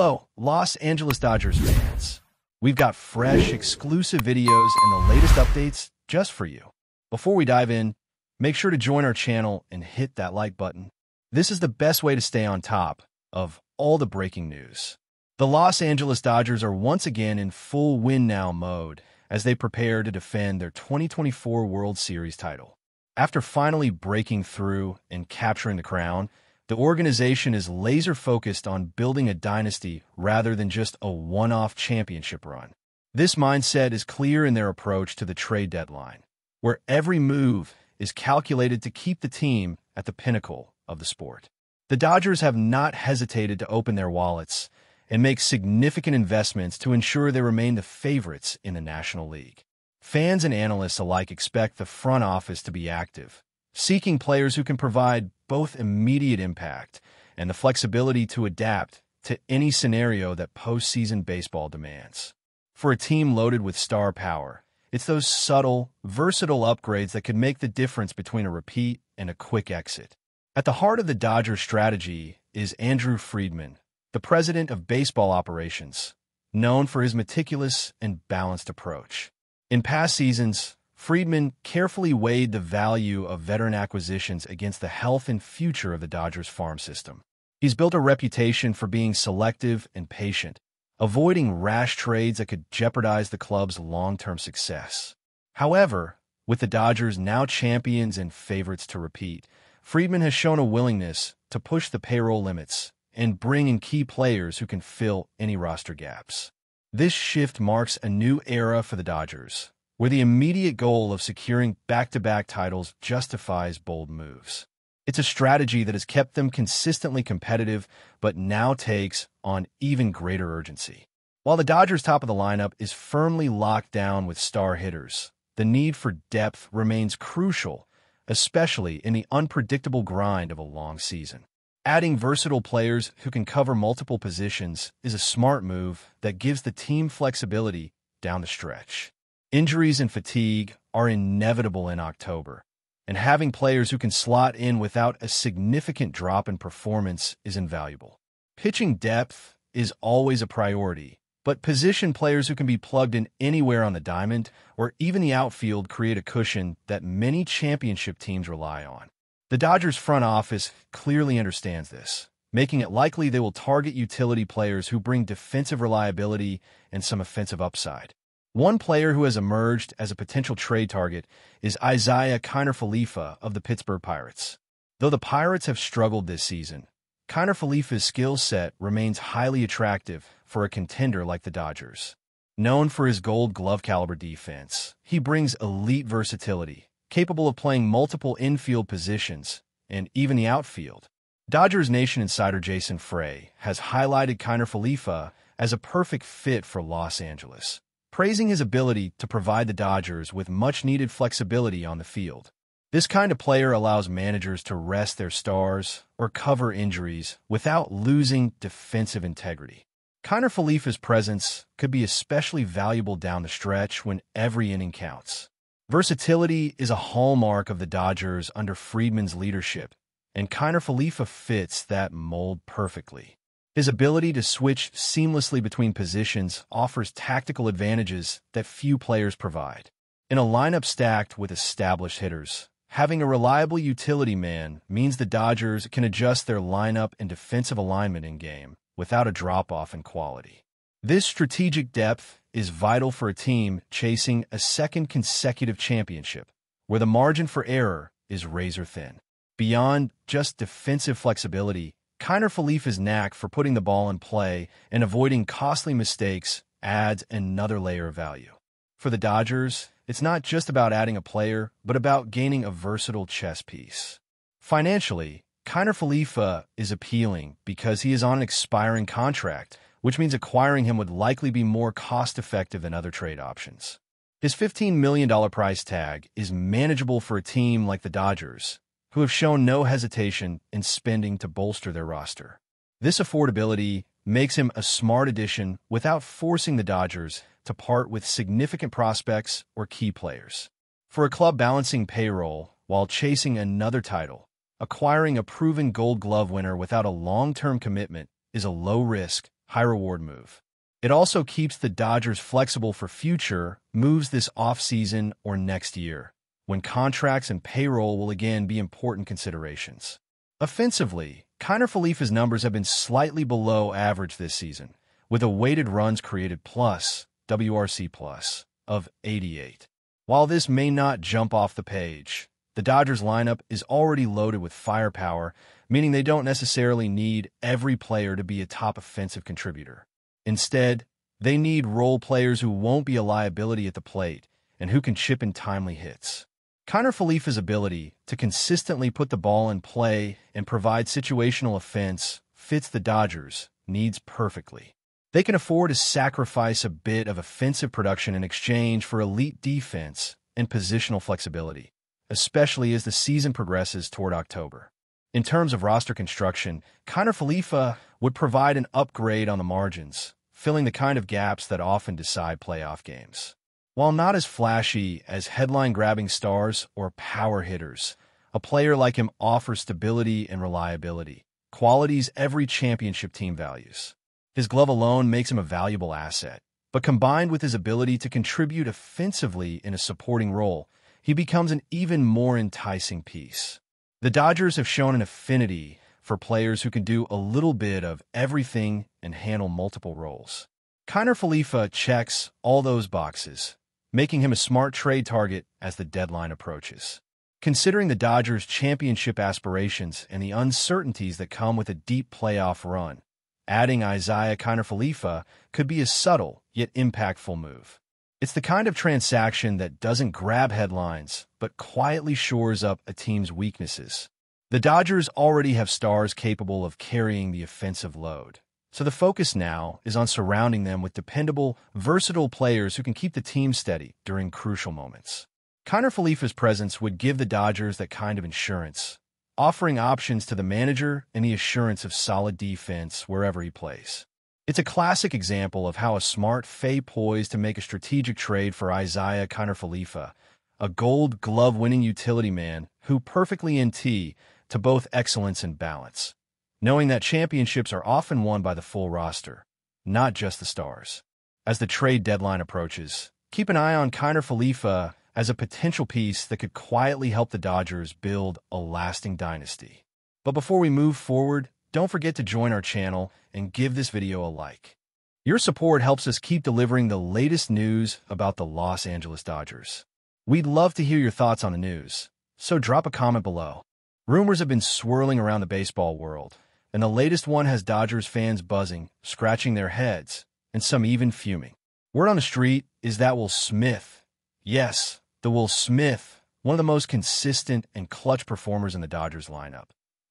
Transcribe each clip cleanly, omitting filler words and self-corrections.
Hello, Los Angeles Dodgers fans. We've got fresh, exclusive videos and the latest updates just for you. Before we dive in, make sure to join our channel and hit that like button. This is the best way to stay on top of all the breaking news. The Los Angeles Dodgers are once again in full win-now mode as they prepare to defend their 2024 World Series title. After finally breaking through and capturing the crown, the organization is laser-focused on building a dynasty rather than just a one-off championship run. This mindset is clear in their approach to the trade deadline, where every move is calculated to keep the team at the pinnacle of the sport. The Dodgers have not hesitated to open their wallets and make significant investments to ensure they remain the favorites in the National League. Fans and analysts alike expect the front office to be active, seeking players who can provide both immediate impact and the flexibility to adapt to any scenario that postseason baseball demands. For a team loaded with star power, it's those subtle, versatile upgrades that could make the difference between a repeat and a quick exit. At the heart of the Dodgers' strategy is Andrew Friedman, the president of baseball operations, known for his meticulous and balanced approach. In past seasons, Friedman carefully weighed the value of veteran acquisitions against the health and future of the Dodgers farm system. He's built a reputation for being selective and patient, avoiding rash trades that could jeopardize the club's long-term success. However, with the Dodgers now champions and favorites to repeat, Friedman has shown a willingness to push the payroll limits and bring in key players who can fill any roster gaps. This shift marks a new era for the Dodgers, where the immediate goal of securing back-to-back titles justifies bold moves. It's a strategy that has kept them consistently competitive, but now takes on even greater urgency. While the Dodgers' top of the lineup is firmly locked down with star hitters, the need for depth remains crucial, especially in the unpredictable grind of a long season. Adding versatile players who can cover multiple positions is a smart move that gives the team flexibility down the stretch. Injuries and fatigue are inevitable in October, and having players who can slot in without a significant drop in performance is invaluable. Pitching depth is always a priority, but position players who can be plugged in anywhere on the diamond or even the outfield create a cushion that many championship teams rely on. The Dodgers front office clearly understands this, making it likely they will target utility players who bring defensive reliability and some offensive upside. One player who has emerged as a potential trade target is Isiah Kiner-Falefa of the Pittsburgh Pirates. Though the Pirates have struggled this season, Kiner-Falefa's skill set remains highly attractive for a contender like the Dodgers. Known for his Gold Glove caliber defense, he brings elite versatility, capable of playing multiple infield positions and even the outfield. Dodgers Nation insider Jason Frey has highlighted Kiner-Falefa as a perfect fit for Los Angeles, praising his ability to provide the Dodgers with much-needed flexibility on the field. This kind of player allows managers to rest their stars or cover injuries without losing defensive integrity. Kiner-Falefa's presence could be especially valuable down the stretch when every inning counts. Versatility is a hallmark of the Dodgers under Friedman's leadership, and Kiner-Falefa fits that mold perfectly. His ability to switch seamlessly between positions offers tactical advantages that few players provide. In a lineup stacked with established hitters, having a reliable utility man means the Dodgers can adjust their lineup and defensive alignment in-game without a drop-off in quality. This strategic depth is vital for a team chasing a second consecutive championship, where the margin for error is razor-thin. Beyond just defensive flexibility, Kiner-Falefa's knack for putting the ball in play and avoiding costly mistakes adds another layer of value. For the Dodgers, it's not just about adding a player, but about gaining a versatile chess piece. Financially, Kiner-Falefa is appealing because he is on an expiring contract, which means acquiring him would likely be more cost-effective than other trade options. His $15 million price tag is manageable for a team like the Dodgers, who have shown no hesitation in spending to bolster their roster. This affordability makes him a smart addition without forcing the Dodgers to part with significant prospects or key players. For a club balancing payroll while chasing another title, acquiring a proven Gold Glove winner without a long-term commitment is a low-risk, high-reward move. It also keeps the Dodgers flexible for future moves this offseason or next year, when contracts and payroll will again be important considerations. Offensively, Kiner Falefa's numbers have been slightly below average this season, with a weighted runs created plus, WRC plus, of 88. While this may not jump off the page, the Dodgers lineup is already loaded with firepower, meaning they don't necessarily need every player to be a top offensive contributor. Instead, they need role players who won't be a liability at the plate and who can chip in timely hits. Kiner Falefa's ability to consistently put the ball in play and provide situational offense fits the Dodgers' needs perfectly. They can afford to sacrifice a bit of offensive production in exchange for elite defense and positional flexibility, especially as the season progresses toward October. In terms of roster construction, Kiner Falefa would provide an upgrade on the margins, filling the kind of gaps that often decide playoff games. While not as flashy as headline-grabbing stars or power hitters, a player like him offers stability and reliability, qualities every championship team values. His glove alone makes him a valuable asset, but combined with his ability to contribute offensively in a supporting role, he becomes an even more enticing piece. The Dodgers have shown an affinity for players who can do a little bit of everything and handle multiple roles. Kiner Falefa checks all those boxes, making him a smart trade target as the deadline approaches. Considering the Dodgers' championship aspirations and the uncertainties that come with a deep playoff run, adding Isiah Kiner Falefa could be a subtle yet impactful move. It's the kind of transaction that doesn't grab headlines, but quietly shores up a team's weaknesses. The Dodgers already have stars capable of carrying the offensive load, so the focus now is on surrounding them with dependable, versatile players who can keep the team steady during crucial moments. Kiner Falefa's presence would give the Dodgers that kind of insurance, offering options to the manager and the assurance of solid defense wherever he plays. It's a classic example of how a smart Fay poised to make a strategic trade for Isiah Kiner Falefa, a Gold Glove-winning utility man who perfectly NT to both excellence and balance, knowing that championships are often won by the full roster, not just the stars. As the trade deadline approaches, keep an eye on Kiner Falefa as a potential piece that could quietly help the Dodgers build a lasting dynasty. But before we move forward, don't forget to join our channel and give this video a like. Your support helps us keep delivering the latest news about the Los Angeles Dodgers. We'd love to hear your thoughts on the news, so drop a comment below. Rumors have been swirling around the baseball world, and the latest one has Dodgers fans buzzing, scratching their heads, and some even fuming. Word on the street is that Will Smith, yes, the Will Smith, one of the most consistent and clutch performers in the Dodgers lineup,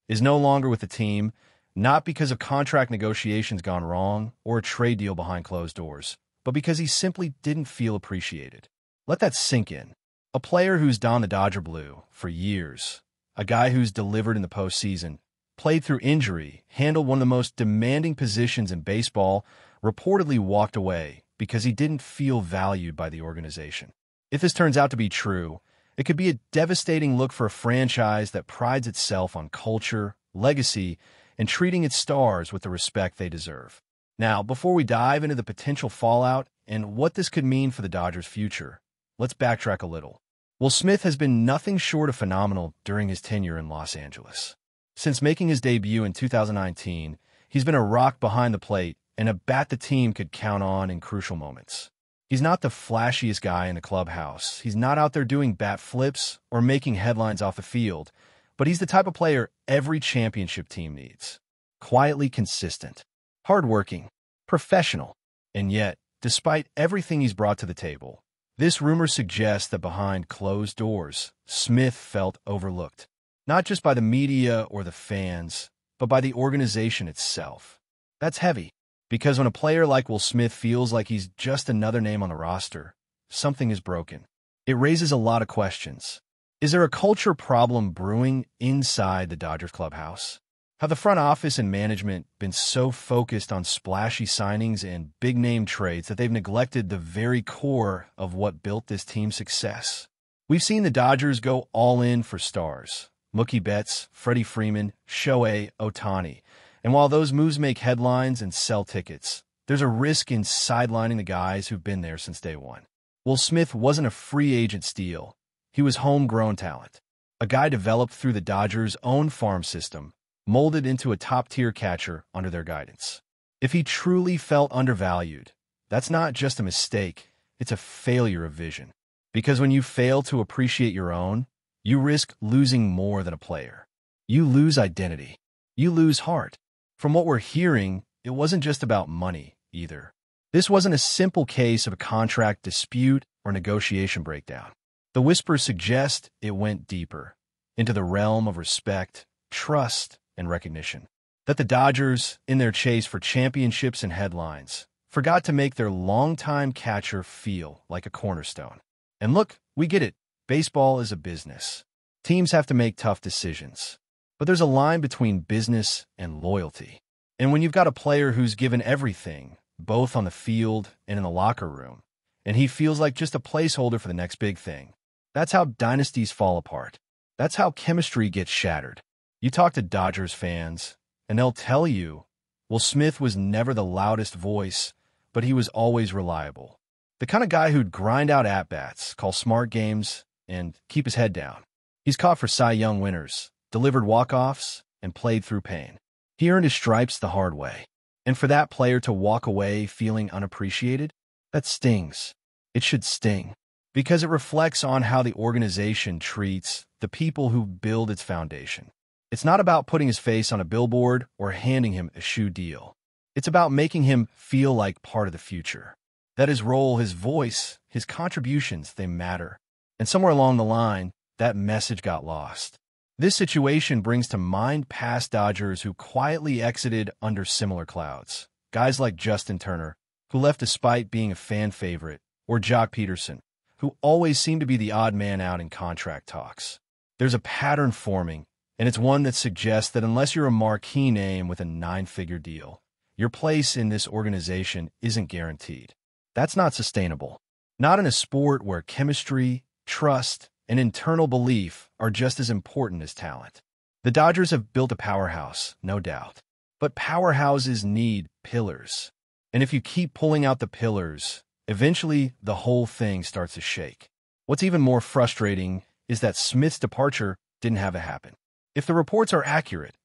is no longer with the team, not because of contract negotiations gone wrong or a trade deal behind closed doors, but because he simply didn't feel appreciated. Let that sink in. A player who's donned the Dodger blue for years, a guy who's delivered in the postseason, played through injury, handled one of the most demanding positions in baseball, reportedly walked away because he didn't feel valued by the organization. If this turns out to be true, it could be a devastating look for a franchise that prides itself on culture, legacy, and treating its stars with the respect they deserve. Now, before we dive into the potential fallout and what this could mean for the Dodgers' future, let's backtrack a little. Will Smith has been nothing short of phenomenal during his tenure in Los Angeles. Since making his debut in 2019, he's been a rock behind the plate and a bat the team could count on in crucial moments. He's not the flashiest guy in the clubhouse. He's not out there doing bat flips or making headlines off the field, but he's the type of player every championship team needs. Quietly consistent, hardworking, professional, and yet, despite everything he's brought to the table, this rumor suggests that behind closed doors, Smith felt overlooked, not just by the media or the fans, but by the organization itself. That's heavy, because when a player like Will Smith feels like he's just another name on the roster, something is broken. It raises a lot of questions. Is there a culture problem brewing inside the Dodgers clubhouse? Have the front office and management been so focused on splashy signings and big-name trades that they've neglected the very core of what built this team's success? We've seen the Dodgers go all in for stars. Mookie Betts, Freddie Freeman, Shohei Ohtani, And while those moves make headlines and sell tickets, there's a risk in sidelining the guys who've been there since day one. Will Smith wasn't a free agent steal. He was homegrown talent. A guy developed through the Dodgers' own farm system, molded into a top-tier catcher under their guidance. If he truly felt undervalued, that's not just a mistake, it's a failure of vision. Because when you fail to appreciate your own, you risk losing more than a player. You lose identity. You lose heart. From what we're hearing, it wasn't just about money, either. This wasn't a simple case of a contract dispute or negotiation breakdown. The whispers suggest it went deeper, into the realm of respect, trust, and recognition. That the Dodgers, in their chase for championships and headlines, forgot to make their longtime catcher feel like a cornerstone. And look, we get it. Baseball is a business. Teams have to make tough decisions. But there's a line between business and loyalty. And when you've got a player who's given everything, both on the field and in the locker room, and he feels like just a placeholder for the next big thing, that's how dynasties fall apart. That's how chemistry gets shattered. You talk to Dodgers fans, and they'll tell you, well, Smith was never the loudest voice, but he was always reliable. The kind of guy who'd grind out at-bats, call smart games, and keep his head down. He's caught for Cy Young winners, delivered walk-offs, and played through pain. He earned his stripes the hard way. And for that player to walk away feeling unappreciated, that stings. It should sting. Because it reflects on how the organization treats the people who build its foundation. It's not about putting his face on a billboard or handing him a shoe deal. It's about making him feel like part of the future. That his role, his voice, his contributions, they matter. And somewhere along the line, that message got lost. This situation brings to mind past Dodgers who quietly exited under similar clouds. Guys like Justin Turner, who left despite being a fan favorite, or Jock Peterson, who always seemed to be the odd man out in contract talks. There's a pattern forming, and it's one that suggests that unless you're a marquee name with a 9-figure deal, your place in this organization isn't guaranteed. That's not sustainable. Not in a sport where chemistry, trust, and internal belief are just as important as talent. The Dodgers have built a powerhouse, no doubt. But powerhouses need pillars. And if you keep pulling out the pillars, eventually the whole thing starts to shake. What's even more frustrating is that Smith's departure didn't have to happen. If the reports are accurate,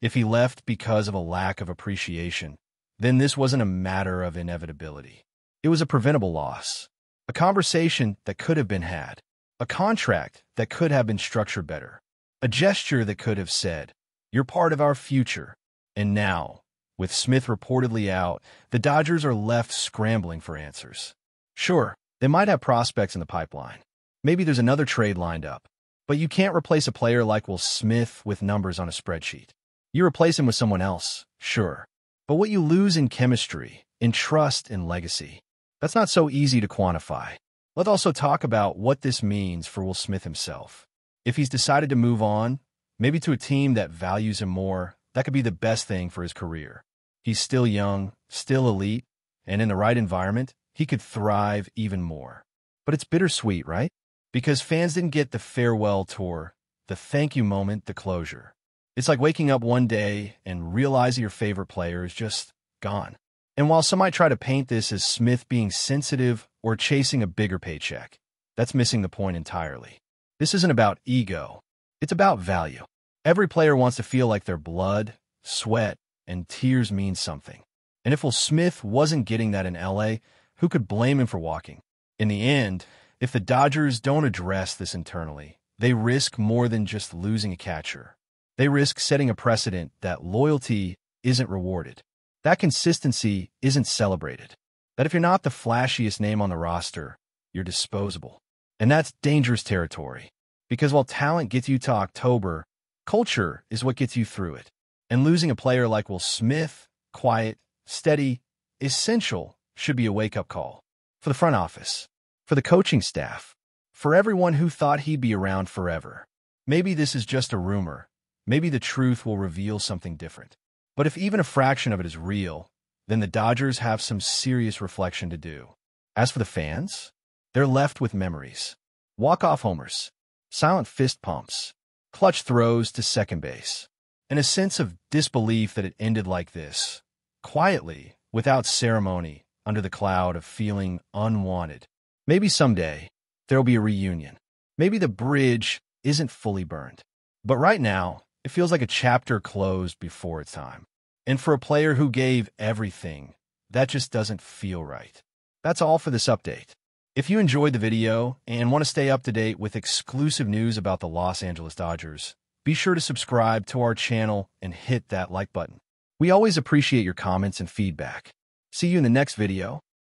if he left because of a lack of appreciation, then this wasn't a matter of inevitability. It was a preventable loss. A conversation that could have been had. A contract that could have been structured better. A gesture that could have said, "You're part of our future." And now, with Smith reportedly out, the Dodgers are left scrambling for answers. Sure, they might have prospects in the pipeline. Maybe there's another trade lined up. But you can't replace a player like Will Smith with numbers on a spreadsheet. You replace him with someone else, sure. But what you lose in chemistry, in trust, in legacy, that's not so easy to quantify. Let's also talk about what this means for Will Smith himself. If he's decided to move on, maybe to a team that values him more, that could be the best thing for his career. He's still young, still elite, and in the right environment, he could thrive even more. But it's bittersweet, right? Because fans didn't get the farewell tour, the thank you moment, the closure. It's like waking up one day and realizing your favorite player is just gone. And while some might try to paint this as Smith being sensitive or chasing a bigger paycheck, that's missing the point entirely. This isn't about ego. It's about value. Every player wants to feel like their blood, sweat, and tears mean something. And if Will Smith wasn't getting that in LA, who could blame him for walking? In the end, if the Dodgers don't address this internally, they risk more than just losing a catcher. They risk setting a precedent that loyalty isn't rewarded, that consistency isn't celebrated, that if you're not the flashiest name on the roster, you're disposable. And that's dangerous territory, because while talent gets you to October, culture is what gets you through it. And losing a player like Will Smith, quiet, steady, essential, should be a wake-up call. For the front office, for the coaching staff, for everyone who thought he'd be around forever. Maybe this is just a rumor. Maybe the truth will reveal something different. But if even a fraction of it is real, then the Dodgers have some serious reflection to do. As for the fans, they're left with memories. Walk-off homers, silent fist pumps, clutch throws to second base. and a sense of disbelief that it ended like this, quietly, without ceremony, under the cloud of feeling unwanted. Maybe someday, there'll be a reunion. Maybe the bridge isn't fully burned. But right now, it feels like a chapter closed before its time. And for a player who gave everything, that just doesn't feel right. That's all for this update. If you enjoyed the video and want to stay up to date with exclusive news about the Los Angeles Dodgers, be sure to subscribe to our channel and hit that like button. We always appreciate your comments and feedback. See you in the next video.